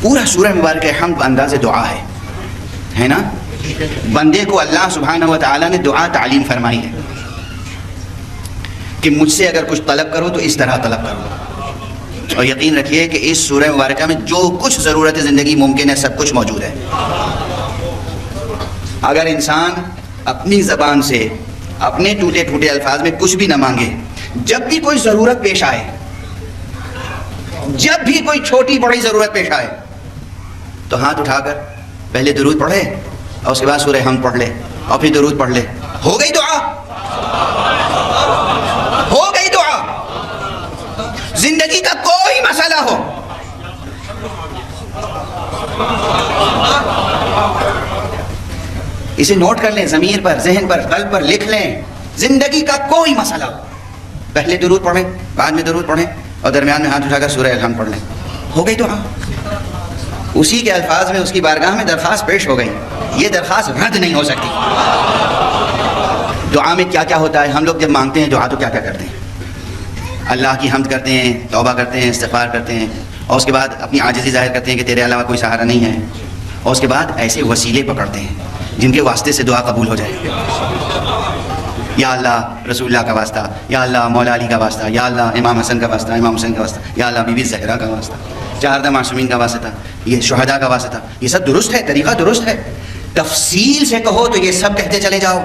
پورا سورہ مبارک حمد انداز دعا ہے نا. بندے کو اللہ سبحانہ و تعالیٰ نے دعا تعلیم فرمائی ہے کہ مجھ سے اگر کچھ طلب کرو تو اس طرح طلب کرو. اور یقین رکھیے کہ اس سورہ مبارکہ میں جو کچھ ضرورت زندگی ممکن ہے سب کچھ موجود ہے. اگر انسان اپنی زبان سے اپنے ٹوٹے ٹوٹے الفاظ میں کچھ بھی نہ مانگے، جب بھی کوئی ضرورت پیش آئے، جب بھی کوئی چھوٹی بڑی ضرورت پیش آئے، تو ہاتھ اٹھا کر پہلے درود پڑھے اور اس کے بعد سورہ حمد پڑھ لے اور پھر درود پڑھ لے. ہو گئی دعا، ہو گئی دعا. زندگی کا کوئی مسئلہ ہو، اسے نوٹ کر لیں، ضمیر پر، ذہن پر، قلب پر لکھ لیں. زندگی کا کوئی مسئلہ ہو، پہلے درود پڑھیں، بعد میں درود پڑھیں اور درمیان میں ہاتھ اٹھا کر سورہ الحمد پڑھ لیں. ہو گئی دعا. اسی کے الفاظ میں اس کی بارگاہ میں درخواست پیش ہو گئی. یہ درخواست رد نہیں ہو سکتی. دعا میں کیا کیا ہوتا ہے؟ ہم لوگ جب مانگتے ہیں دعا تو کیا کیا کرتے ہیں؟ اللہ کی حمد کرتے ہیں، توبہ کرتے ہیں، استغفار کرتے ہیں، اور اس کے بعد اپنی عاجزی ظاہر کرتے ہیں کہ تیرے علاوہ کوئی سہارا نہیں ہے، اور اس کے بعد ایسے وسیلے پکڑتے ہیں جن کے واسطے سے دعا قبول ہو جائے. یا اللہ رسول اللہ کا واسطہ، یا اللہ مولا علی کا واسطہ، یا اللہ امام حسن کا واسطہ، امام حسین کا واسطہ، یا اللہ بی بی زہرا کا واسطہ، چہاردہ معصومین کا واسطہ، یہ شہداء کا واسطہ. یہ سب درست ہے، طریقہ درست ہے. تفصیل سے کہو تو یہ سب کہتے چلے جاؤ.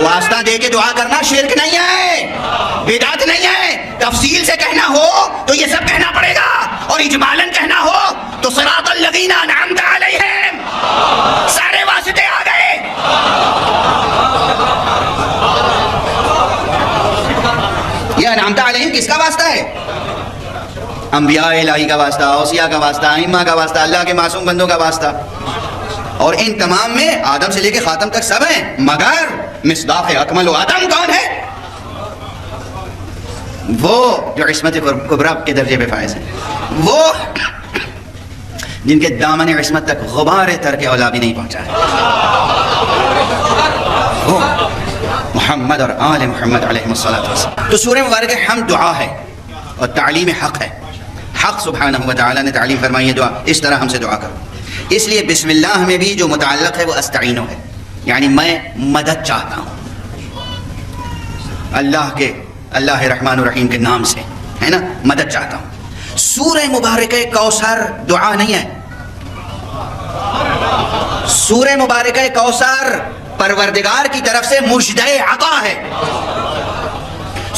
واسطہ دے کے دعا کرنا شرک نہیں ہے، بدعت نہیں ہے. تفصیل سے کہنا ہو تو یہ سب کہنا پڑے گا، اور اجمالاً کہنا ہو تو صراط الذین انعمت علیہم، سارے واسطے آ گئے. یہ انعمت علیہم کس کا واسطہ ہے؟ انبیاء الہی کا واسطہ، اوصیاء کا واسطہ، ائمہ کا واسطہ، اللہ کے معصوم بندوں کا واسطہ. اور ان تمام میں آدم سے لے کے خاتم تک سب ہیں، مگر مصداق اکمل و آدم کون ہے؟ وہ جو عصمت کبریٰ کے درجے پہ فائز ہیں، وہ جن کے دامن عصمت تک غبار تر کے اولا بھی نہیں پہنچا ہے. وہ محمد اور آل محمد علیہ الصلوۃ. تو سورہ مبارک حمد دعا ہے اور تعلیم حق ہے. حق سبحانہ و تعالیٰ نے تعلیم فرمائی ہے دعا، اس طرح ہم سے دعا کرو. اس لیے بسم اللہ میں بھی جو متعلق ہے وہ استعینو ہے، یعنی میں مدد چاہتا ہوں اللہ رحمان الرحیم کے نام سے، ہے نا، مدد چاہتا ہوں. سورہ مبارکہ کوثر دعا نہیں ہے. سورہ مبارکہ کوثر پروردگار کی طرف سے مجدہ عطا ہے.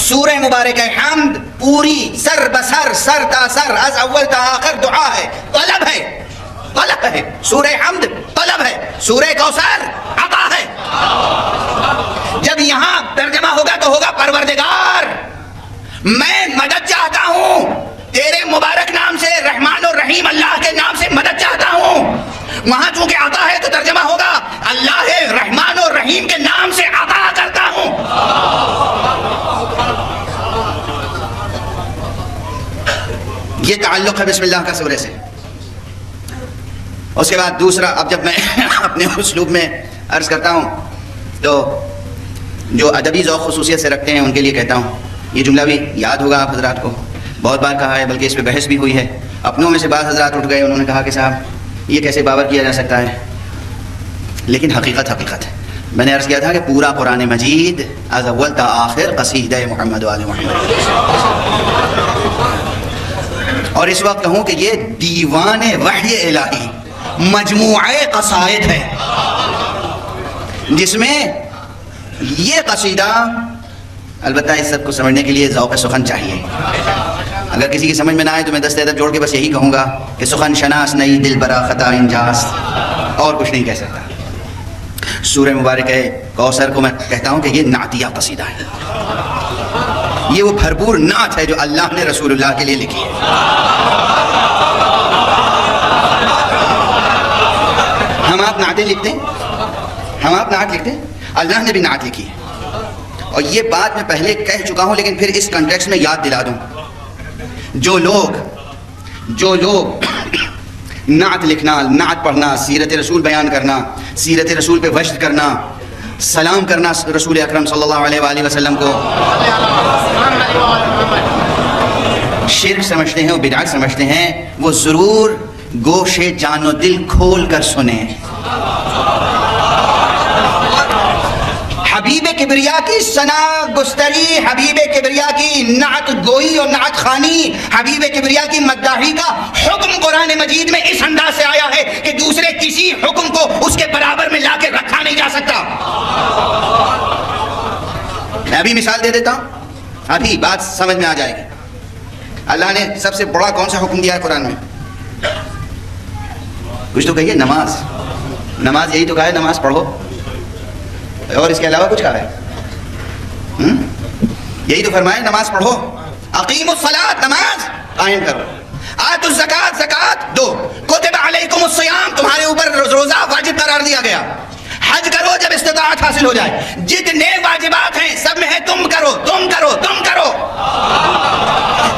سورہ مبارکہ حمد پوری سر بسر، سر تا سر، از اول تا آخر دعا ہے، طلب ہے، طلب ہے. سورہ حمد طلب ہے، سورہ کوثر عطا ہے. جب یہاں ترجمہ ہوگا تو ہوگا پروردگار میں مدد چاہتا ہوں تیرے مبارک نام سے، رحمان اور رحیم اللہ کے نام سے مدد چاہتا ہوں. وہاں چونکہ عطا ہے تو ترجمہ ہوگا اللہ رحمان اور رحیم کے نام سے عطا کرتا ہوں. یہ تعلق ہے بسم اللہ کا سورہ سے. اس کے بعد دوسرا، اب جب میں اپنے اسلوب میں عرض کرتا ہوں تو جو ادبی ذوق خصوصیت سے رکھتے ہیں ان کے لیے کہتا ہوں. یہ جملہ بھی یاد ہوگا آپ حضرات کو، بہت بار کہا ہے، بلکہ اس پہ بحث بھی ہوئی ہے. اپنوں میں سے بعض حضرات اٹھ گئے، انہوں نے کہا کہ صاحب یہ کیسے باور کیا جا سکتا ہے، لیکن حقیقت ہے. میں نے عرض کیا تھا کہ پورا قرآن مجید از اول تا آخر قصیدہ محمد و آل محمد. اور اس وقت کہوں کہ یہ دیوان وحی الہی مجموعہ قصائد ہے، جس میں یہ قصیدہ، البتہ اس سب کو سمجھنے کے لیے ذوق سخن چاہیے. اگر کسی کی سمجھ میں نہ آئے تو میں دست عدد جوڑ کے بس یہی کہوں گا کہ سخن شناس نہیں دل برا خطا انجاز، اور کچھ نہیں کہہ سکتا. سورہ مبارکہ کوثر کو میں کہتا ہوں کہ یہ نعتیہ قصیدہ ہے. یہ وہ بھرپور نعت ہے جو اللہ نے رسول اللہ کے لیے لکھی ہے. ہم آپ نعتیں لکھتے ہیں، ہم آپ نعت لکھتے ہیں، اللہ نے بھی نعت لکھی ہے. اور یہ بات میں پہلے کہہ چکا ہوں لیکن پھر اس کنٹیکسٹ میں یاد دلا دوں. جو لوگ نعت لکھنا، نعت پڑھنا، سیرت رسول بیان کرنا، سیرت رسول پہ وشد کرنا، سلام کرنا رسول اکرم صلی اللہ علیہ وآلہ وسلم کو، شرک سمجھتے ہیں اور بدعت سمجھتے ہیں وہ ضرور گوش جان و دل کھول کر سنیں. حبیب کبریا کی ثنا گستری، حبیب کبریا کی نعت گوئی اور نعت خوانی، حبیب کبریا کی مداحی کا حکم قرآن مجید میں اس انداز سے آیا ہے کہ دوسرے کسی حکم کو اس کے برابر میں لا کے رکھا نہیں جا سکتا. میں ابھی مثال دے دیتا ہوں، ابھی بات سمجھ میں آ جائے گی. اللہ نے سب سے بڑا کون سا حکم دیا ہے قرآن میں؟ کچھ تو کہیے. نماز. نماز یہی تو کہا ہے نماز پڑھو، اور اس کے علاوہ کچھ کہا ہے؟ یہی تو فرمایا نماز پڑھو. اقیم الصلاۃ، نماز قائم کرو. آتوا الزکات، زکات دو. کتب علیکم الصیام، تمہارے اوپر روزہ واجب قرار دیا گیا. حج کرو جب استطاعت حاصل ہو جائے. جتنے واجبات ہیں سب میں ہے تم کرو تم کرو تم کرو.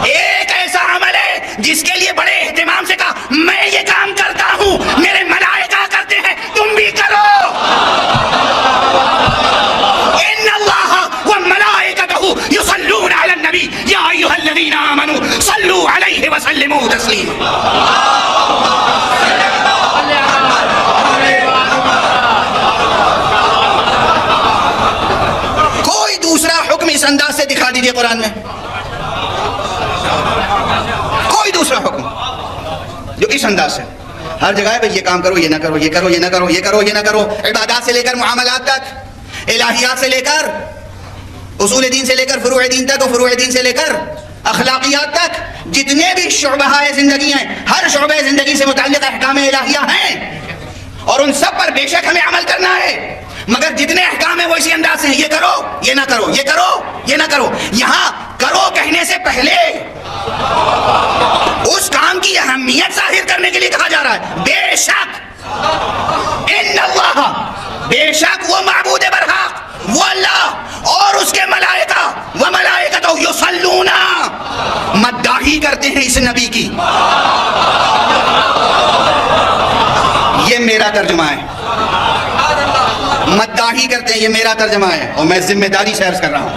ایک ایسا عمل ہے جس کے لیے بڑے اہتمام سے کہا میں یہ کام کرتا ہوں، میرے ملائکہ کرتے ہیں، تم بھی کرو. ان اللہ وملائکتہ یصلون علی النبی یا ایھا الذین آمنوا صلوا علیہ وسلموا تسلیما. کوئی دوسرا حکم اس انداز سے دکھا دیجیے قرآن میں، کوئی دوسرا حکم جو اس انداز سے ہر جگہ ہے یہ کام کرو، یہ نہ کرو، یہ کرو، یہ نہ کرو، یہ کرو، یہ نہ کرو. عبادات سے لے کر معاملات تک، الہیات سے لے کر اصول دین سے لے کر فروع دین تک، اور فروع دین سے لے کر اخلاقیات تک، جتنے بھی شعبہ زندگی ہیں، ہر شعبہ زندگی سے متعلق احکام الہیہ ہیں، اور ان سب پر بے شک ہمیں عمل کرنا ہے. مگر جتنے احکام ہیں وہ اسی انداز سے ہیں، یہ کرو یہ نہ کرو، یہ کرو یہ نہ کرو. یہاں کرو کہنے سے پہلے اس کام کی اہمیت ظاہر کرنے کے لیے کہا جا رہا ہے. بے شک ان اللہ، بے شک وہ معبود برحق وہ اللہ اور اس کے ملائکہ، وہ ملائکہ یصلون، مداحی کرتے ہیں اس نبی کی. یہ میرا ترجمہ ہے. مداحی کرتے ہیں، یہ میرا ترجمہ ہے، اور میں ذمہ داری سے عرض کر رہا ہوں.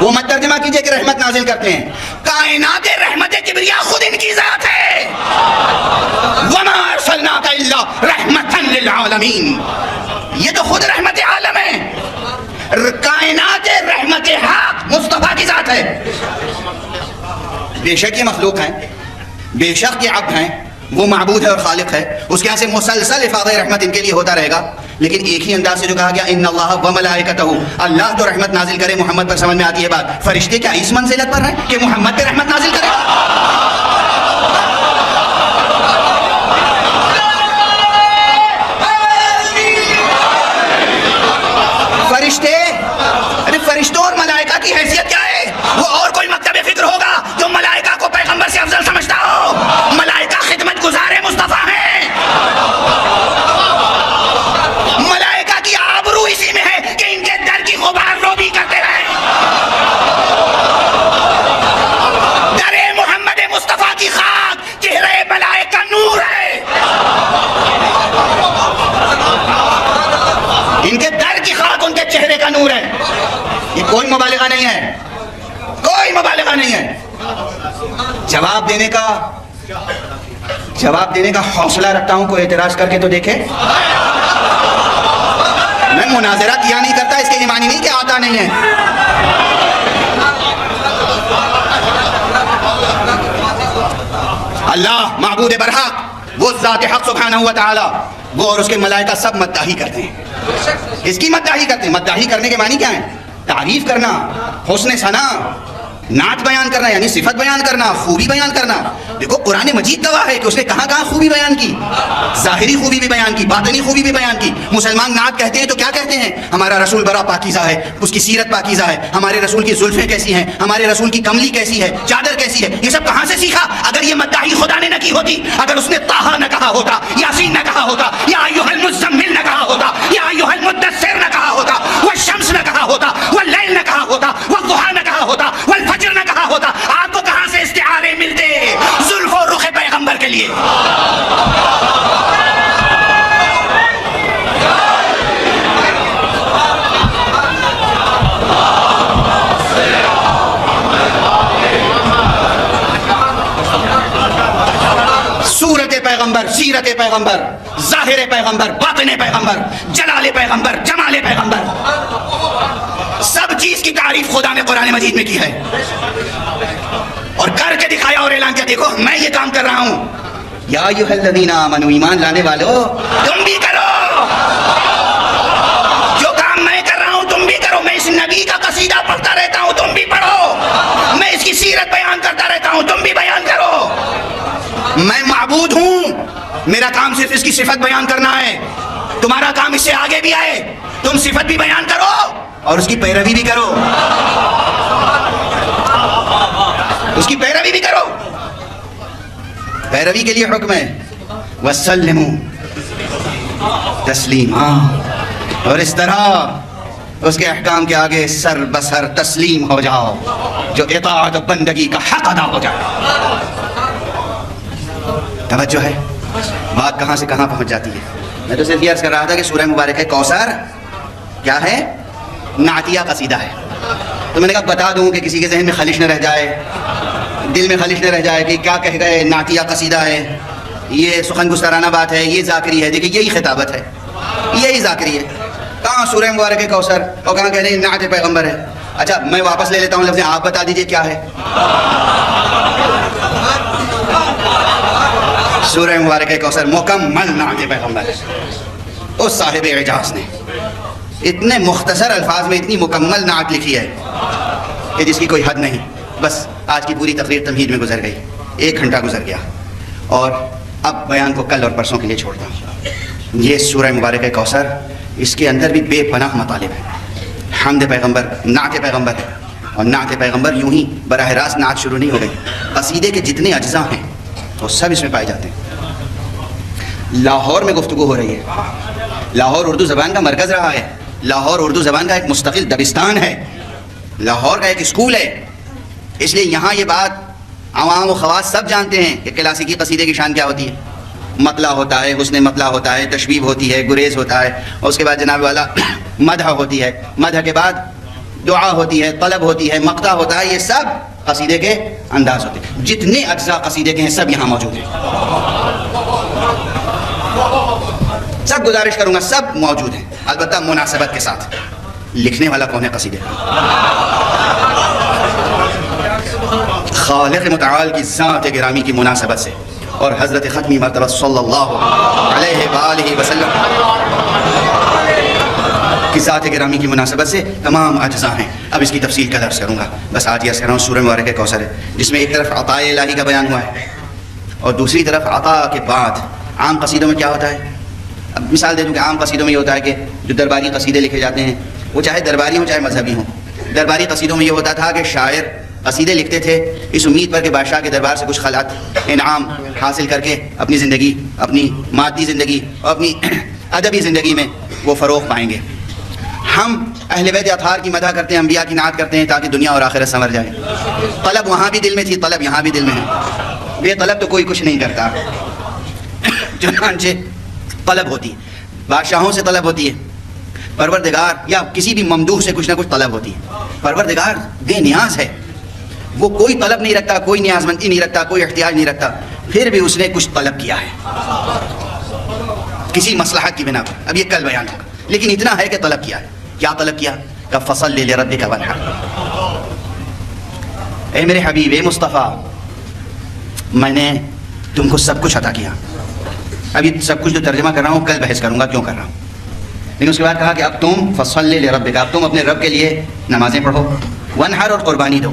وہ مت ترجمہ کیجئے کہ رحمت نازل کرتے ہیں. کائنات رحمت کبریا خود ان کی ذات ہے. وما ارسلناک الا رحمتا للعالمین، یہ تو خود رحمت عالم ہے. کائنات رحمت حق مصطفیٰ کی ذات ہے. بے شک یہ مخلوق ہیں، بے شک یہ عبد ہیں، وہ معبود ہے اور خالق ہے. اس کے یہاں سے مسلسل افاضہ رحمت ان کے لیے ہوتا رہے گا. لیکن ایک ہی انداز سے جو کہا گیا ان اللہ و ملائکتہ، اللہ تو رحمت نازل کرے محمد پر، سمجھ میں آتی ہے بات. فرشتے کیا اس منزلت پر ہیں کہ محمد پہ رحمت نازل کرے؟ فرشتے، ارے فرشتوں اور ملائکہ کی حیثیت کیا ہے؟ وہ اور کوئی مکتب فکر ہوگا جو ملائکہ کو پیغمبر سے افضل سمجھتا ہو؟ ملائکہ خدمت گزار مصطفیٰ ہیں. ملائکہ کی آبرو اسی میں ہے کہ ان کے در کی غبار روبی کرتے رہے. در محمد مصطفیٰ کی خاک چہرے ملائکہ نور ہے. ان کے در کی خاک ان کے چہرے کا نور ہے. یہ کوئی مبالغہ نہیں ہے، کوئی مبالغہ نہیں ہے. جواب دینے کا حوصلہ رکھتا ہوں، کوئی اعتراض کر کے تو دیکھے. میں مناظرہ کیا نہیں کرتا، اس کے یہ معنی نہیں کہ آتا نہیں ہے. اللہ معبود برحق، وہ ذات حق سبحانہ و تعالی، وہ اور اس کے ملائکہ سب مداحی کرتے ہیں. اس کی مداحی کرتے ہیں. مداحی کرنے کے معنی کیا ہے؟ تعریف کرنا، حسن ثنا، نعت بیان کرنا، یعنی صفت بیان کرنا، خوبی بیان کرنا. دیکھو قرآن مجید گواہ ہے کہ اس نے کہاں کہاں خوبی بیان کی. ظاہری خوبی بھی بیان کی، باطنی خوبی بھی بیان کی. مسلمان نعت کہتے ہیں تو کیا کہتے ہیں؟ ہمارا رسول بڑا پاکیزہ ہے، اس کی سیرت پاکیزہ ہے، ہمارے رسول کی زلفیں کیسی ہیں، ہمارے رسول کی کملی کیسی ہے، چادر کیسی ہے. یہ سب کہاں سے سیکھا؟ اگر یہ مداحی خدا نے نہ کی ہوتی، اگر اس نے طٰہٰ نہ کہا ہوتا، یاسین نہ کہا ہوتا، یا ایھا المزمل نہ کہا ہوتا، یا ایھا المدثر نہ کہا ہوتا، والشمس نہ کہا ہوتا، واللیل نہ کہا ہوتا، والضحیٰ نہ کہا ہوتا، والفجر نہ کہا ہوتا، آپ کو کہاں سے استعارے ملتے زلف و رخ پیغمبر کے لیے؟ پیغمبر، سیرت پیغمبر، ظاہر پیغمبر، باطن پیغمبر، جلال پیغمبر، جمال پیغمبر، سب چیز کی تعریف خدا نے قرآن مجید میں کی ہے، اور کر کے دکھایا اور اعلان کیا، دیکھو میں یہ کام کر رہا ہوں۔ یا ایھا الذین آمنوا، ایمان لانے والو تم بھی کرو، جو کام میں کر رہا ہوں تم بھی کرو۔ میں اس نبی کا قصیدہ پڑھتا رہتا ہوں تم بھی پڑھو، میں اس کی سیرت بیان کرتا رہتا ہوں تم بھی بیان کرو۔ میں معبود ہوں، میرا کام صرف اس کی صفت بیان کرنا ہے، تمہارا کام اس سے آگے بھی آئے، تم صفت بھی بیان کرو اور اس کی پیروی بھی کرو، اس کی پیروی بھی کرو۔ پیروی کے لیے حکم ہے وَسَلِّمُوا تسلیما، اور اس طرح اس کے احکام کے آگے سر بسر تسلیم ہو جاؤ، جو اطاعت و بندگی کا حق ادا ہو جائے۔ توجہ ہے، بات کہاں سے کہاں پہنچ جاتی ہے۔ میں تو صرف یہ عرض کر رہا تھا کہ سورہ مبارکہ کوثر کیا ہے؟ نعتیہ قصیدہ ہے۔ تو میں نے کہا بتا دوں کہ کسی کے ذہن میں خلش نہ رہ جائے، دل میں خلش نہ رہ جائے کہ کیا کہہ گئے، نعتیہ قصیدہ ہے، یہ سخن گسترانہ بات ہے، یہ ذاکری ہے۔ دیکھیں یہی خطابت ہے، یہی ذاکری ہے۔ کہاں سورہ مبارکہ کوثر اور کہاں کہہ رہے ہیں نعت پیغمبر ہے۔ اچھا میں واپس لے لیتا ہوں لفظ، آپ بتا دیجئے کیا ہے۔ سورہ مبارکہ کوثر مکمل نعت پیغمبر ہے۔ اس صاحب اعجاز نے اتنے مختصر الفاظ میں اتنی مکمل نعت لکھی ہے کہ جس کی کوئی حد نہیں۔ بس آج کی پوری تقریر تمہید میں گزر گئی، 1 گھنٹہ گزر گیا، اور اب بیان کو کل اور پرسوں کے لیے چھوڑتا ہوں۔ یہ سورہ مبارکہ کوثر، اس کے اندر بھی بے پناہ مطالب ہے۔ حمد پیغمبر، نعت پیغمبر ہے، اور نعت پیغمبر یوں ہی براہ راست نعت شروع نہیں ہو گئی، قصیدے کے جتنے اجزاء ہیں وہ سب اس میں پائے جاتے ہیں۔ لاہور میں گفتگو ہو رہی ہے، لاہور اردو زبان کا مرکز رہا ہے، لاہور اردو زبان کا ایک مستقل دبستان ہے، لاہور کا ایک اسکول ہے، اس لیے یہاں یہ بات عوام و خواص سب جانتے ہیں کہ کلاسیکی قصیدے کی شان کیا ہوتی ہے۔ مطلع ہوتا ہے، حسن مطلع ہوتا ہے، تشبیب ہوتی ہے، گریز ہوتا ہے، اور اس کے بعد جناب والا مدح ہوتی ہے، مدح کے بعد دعا ہوتی ہے، طلب ہوتی ہے، مقطع ہوتا ہے، یہ سب قصیدے کے انداز ہوتے ہیں۔ جتنے اجزاء قصیدے کے ہیں سب یہاں موجود ہیں، سب گزارش کروں گا سب موجود ہیں، البتہ مناسبت کے ساتھ۔ لکھنے والا کون ہے قصیدے؟ خالق متعال کی ذات گرامی کی مناسبت سے، اور حضرت ختمی مرتبہ صلی اللہ علیہ وآلہ وسلم کی ذات گرامی کی مناسبت سے تمام اجزاء ہیں۔ اب اس کی تفصیل کا درس کروں گا، بس آج یہ عرض کر رہا ہوں سورہ مبارکہ کوثر ہے، جس میں ایک طرف عطاء الہی کا بیان ہوا ہے، اور دوسری طرف عطاء کے بعد عام قصیدوں میں کیا ہوتا ہے۔ اب مثال دے دوں کہ عام قصیدوں میں یہ ہوتا ہے کہ جو درباری قصیدے لکھے جاتے ہیں، وہ چاہے درباری ہوں چاہے مذہبی ہوں۔ درباری قصیدوں میں یہ ہوتا تھا کہ شاعر قصیدے لکھتے تھے اس امید پر کہ بادشاہ کے دربار سے کچھ خلعت انعام حاصل کر کے اپنی زندگی، اپنی مادی زندگی اور اپنی ادبی زندگی میں وہ فروغ پائیں گے۔ ہم اہل بیت اطہار کی مدح کرتے ہیں، انبیاء کی نعت کرتے ہیں تاکہ دنیا اور آخرت سنور جائے۔ طلب وہاں بھی دل میں تھی، طلب یہاں بھی دل میں ہے، بے طلب تو کوئی کچھ نہیں کرتا۔ چنانچہ طلب ہوتی ہے، بادشاہوں سے طلب ہوتی ہے، پروردگار یا کسی بھی ممدوح سے کچھ نہ کچھ طلب ہوتی ہے۔ پروردگار بے نیاز ہے، وہ کوئی طلب نہیں رکھتا، کوئی نیاز مندی نہیں رکھتا، کوئی احتیاج نہیں رکھتا، پھر بھی اس نے کچھ طلب کیا ہے کسی مصلحت کی بنا پر۔ اب یہ کل بیان ہوگا، لیکن اتنا ہے کہ طلب کیا ہے۔ کیا طلب کیا؟ کہ فصلی لربک وانحر، اے میرے حبیب، اے مصطفیٰ، میں نے تم کو سب کچھ عطا کیا۔ اب یہ سب کچھ جو ترجمہ کر رہا ہوں کل بحث کروں گا کیوں کر رہا ہوں، لیکن اس کے بعد کہا کہ اب تم فصلی لربک، اب تم اپنے رب کے لیے نمازیں پڑھو، وانحر اور قربانی دو۔